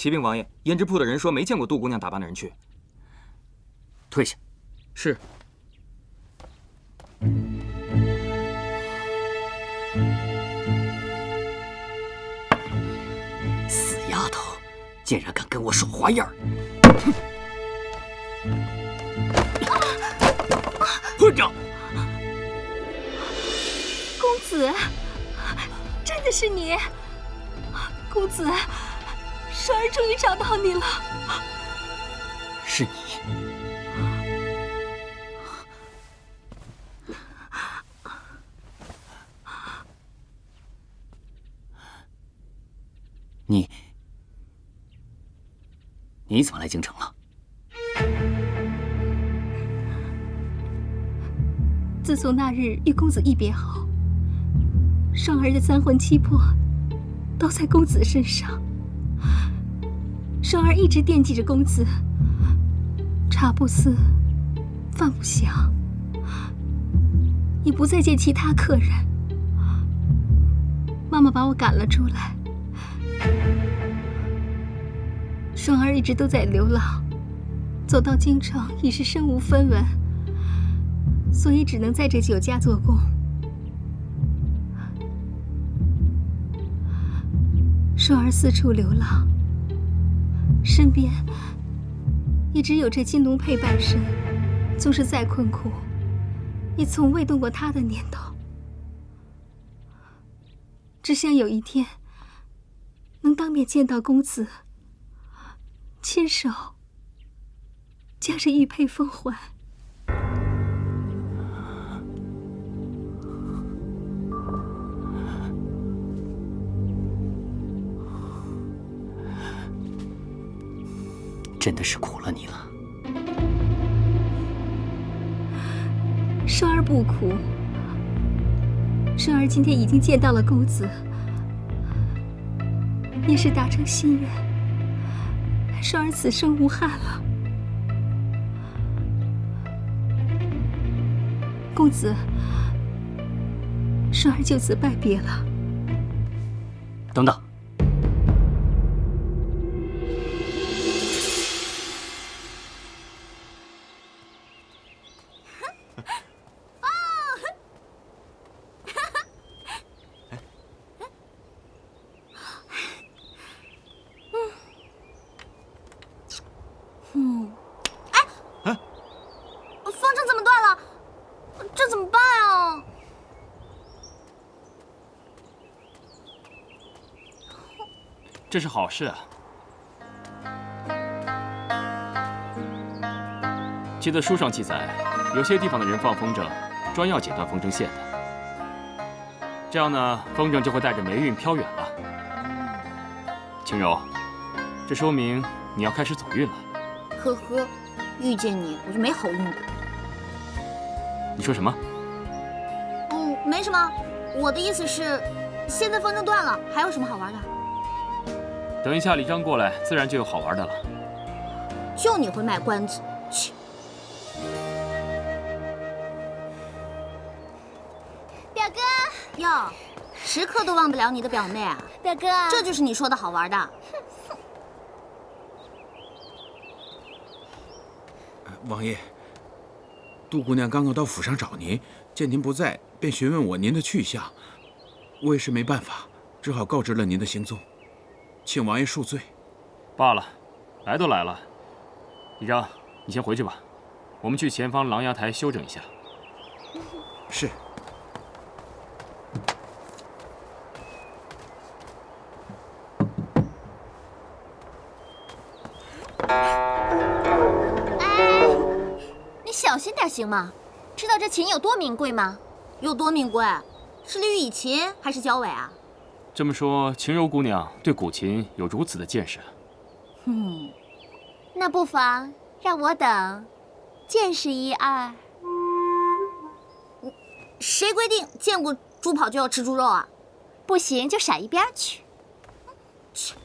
啟禀王爺，胭脂铺的人说没见过杜姑娘打扮的人去。退下。是。死丫头，竟然敢跟我耍花样！混账！公子，真的是你！公子，双儿终于找到你了。是你。你怎么来京城了？自从那日与公子一别后，双儿的三魂七魄都在公子身上。双儿一直惦记着公子，茶不思，饭不想，也不再见其他客人。妈妈把我赶了出来。双儿一直都在流浪，走到京城已是身无分文，所以只能在这酒家做工。双儿四處流浪，身边也只有这金龙佩半身，纵是再困苦，也从未动过他的念头。只想有一天能当面见到公子，亲手将这玉佩奉还。真的是苦了你了。双儿不苦，双儿今天已经见到了公子，也是达成心愿。双儿此生无憾了。公子，双儿就此拜别了。等等。风筝怎么断了？这怎么办啊？这是好事啊！记得書上記載，有些地方的人放風箏，專要剪斷風箏線的。這樣呢，風箏就會帶着霉運飄遠了。晴柔，這說明你要開始走運了。呵呵，遇見你我就沒好運過。你說什麼？沒什麼。我的意思是，現在風箏斷了，還有什麼好玩的？等一下李章過來，自然就有好玩的了。就你會賣關子，切！表哥喲，時刻都忘不了你的表妹啊！表哥，這就是你說的好玩的。王爺，杜姑娘剛剛到府上找您，見您不在，便詢問我您的去向。我也是沒辦法，只好告知了您的行蹤，請王爺恕罪。罷了，來都來了，李章，你先回去吧，我們去前方琅琊台休整一下。是。小心點行嗎？知道這琴有多名貴嗎？有多名貴？是綠羽琴還是交尾啊？這麼說，晴柔姑娘對古琴有如此的見識。那不妨讓我等見識一二。誰規定見過豬跑就要吃豬肉啊？不行就閃一邊去。切！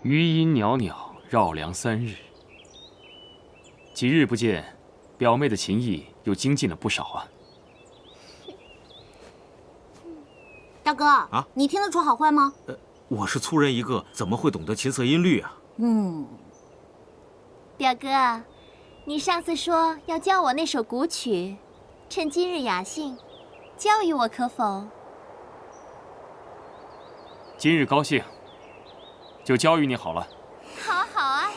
余音裊裊，繞梁3日。几日不見，表妹的琴艺又精进了不少啊。大哥啊，你听得出好坏吗？我是粗人一个，怎么会懂得琴瑟音律啊？表哥，你上次说要教我那首古曲，趁今日雅兴，教与我可否？今日高興，就教於你好了。好啊。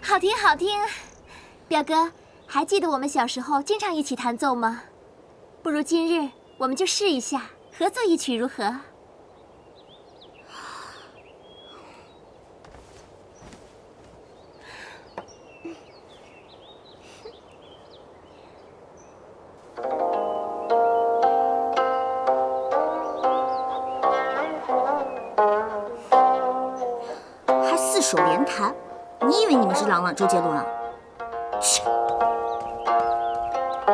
好听好听，表哥，还记得我们小时候经常一起弹奏吗？不如今日我们就試一下，合作一曲如何？还4手连弹，你以为你们是朗朗周杰伦啊？切！